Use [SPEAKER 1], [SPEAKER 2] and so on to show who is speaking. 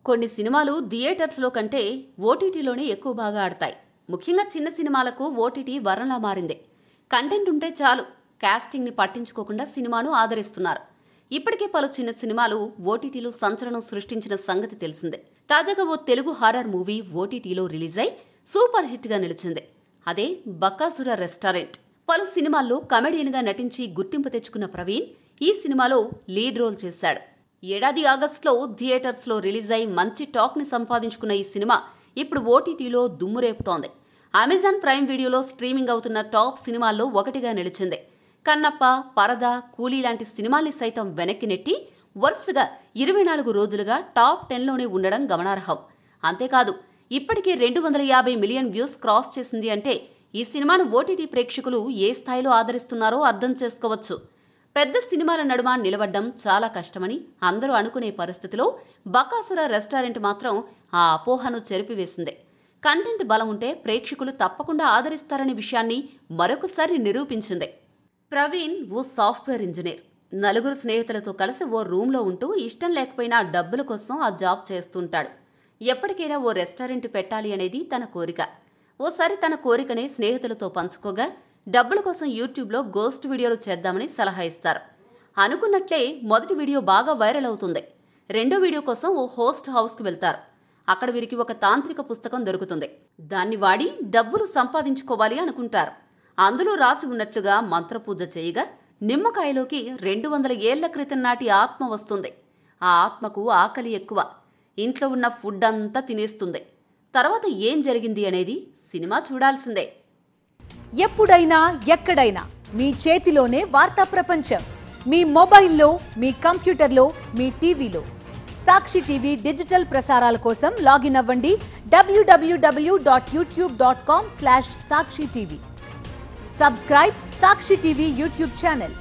[SPEAKER 1] కొన్ని సినిమాలు థియేటర్స్లో కంటే ఓటీటీలోనే ఎక్కువ బాగా ఆడతాయి. ముఖ్యంగా చిన్న సినిమాలకు ఓటీటీ వరంలా మారింది. కంటెంట్ ఉంటే చాలు, కాస్టింగ్ని పట్టించుకోకుండా సినిమాను ఆదరిస్తున్నారు. ఇప్పటికే పలు చిన్న సినిమాలు ఓటీటీలో సంచలనం సృష్టించిన సంగతి తెలిసిందే. తాజాగా ఓ తెలుగు హారర్ మూవీ ఓటీటీలో రిలీజ్ అయి సూపర్ హిట్గా నిలిచింది. అదే బకాసుర రెస్టారెంట్. పలు సినిమాల్లో కమెడియన్గా నటించి గుర్తింపు తెచ్చుకున్న ప్రవీణ్ ఈ సినిమాలో లీడ్ రోల్ చేశాడు. ఏడాది ఆగస్టులో థియేటర్స్లో రిలీజ్ అయి మంచి టాక్ని సంపాదించుకున్న ఈ సినిమా ఇప్పుడు ఓటీటీలో దుమ్ము రేపుతోంది. అమెజాన్ ప్రైమ్ వీడియోలో స్ట్రీమింగ్ అవుతున్న టాప్ సినిమాల్లో ఒకటిగా నిలిచింది. కన్నప్ప, పరద, కూలీ లాంటి సినిమాల్ని సైతం వెనక్కి నెట్టి వరుసగా 24 రోజులుగా టాప్ 10లోనే ఉండడం గమనార్హం. అంతేకాదు, ఇప్పటికే 250 మిలియన్ వ్యూస్ క్రాస్ చేసింది. అంటే ఈ సినిమాను ఓటీటీ ప్రేక్షకులు ఏ స్థాయిలో ఆదరిస్తున్నారో అర్థం చేసుకోవచ్చు. పెద్ద సినిమాల నడుమ నిలబడ్డం చాలా కష్టమని అందరూ అనుకునే పరిస్థితిలో బకాసుర రెస్టారెంట్ మాత్రం ఆ అపోహను చెరిపివేసింది. కంటెంట్ బలం ఉంటే ప్రేక్షకులు తప్పకుండా ఆదరిస్తారనే విషయాన్ని మరొకసారి నిరూపించింది. ప్రవీణ్ ఓ సాఫ్ట్వేర్ ఇంజనీర్. 4 స్నేహితులతో కలిసి ఓ రూమ్లో ఉంటూ ఇష్టం లేకపోయినా డబ్బుల కోసం ఆ జాబ్ చేస్తుంటాడు. ఎప్పటికైనా ఓ రెస్టారెంట్ పెట్టాలి అనేది తన కోరిక. ఓసారి తన కోరికనే స్నేహితులతో పంచుకోగా డబ్బుల కోసం యూట్యూబ్లో గోస్ట్ వీడియోలు చేద్దామని సలహా ఇస్తారు. అనుకున్నట్లే మొదటి వీడియో బాగా వైరల్ అవుతుంది. రెండో వీడియో కోసం ఓ హోస్ట్ హౌస్కి వెళ్తారు. అక్కడ వీరికి ఒక తాంత్రిక పుస్తకం దొరుకుతుంది. దాన్ని వాడి డబ్బులు సంపాదించుకోవాలి అనుకుంటారు. అందులో రాసి ఉన్నట్లుగా మంత్రపూజ చేయగా నిమ్మకాయలోకి 200 ఏళ్ల క్రితం నాటి ఆత్మ వస్తుంది. ఆ ఆత్మకు ఆకలి ఎక్కువ. ఇంట్లో ఉన్న ఫుడ్ అంతా తినేస్తుంది. తర్వాత ఏం జరిగింది అనేది సినిమా చూడాల్సిందే.
[SPEAKER 2] ఎప్పుడైనా ఎక్కడైనా మీ చేతిలోనే వార్తా ప్రపంచం. మీ మొబైల్లో, మీ కంప్యూటర్లో, మీ టీవీలో. సాక్షి టీవీ డిజిటల్ ప్రసారాల కోసం లాగిన్ అవ్వండి www.youtube.com/సాక్షి టీవీ. సబ్స్క్రైబ్ సాక్షి టీవీ యూట్యూబ్ ఛానల్.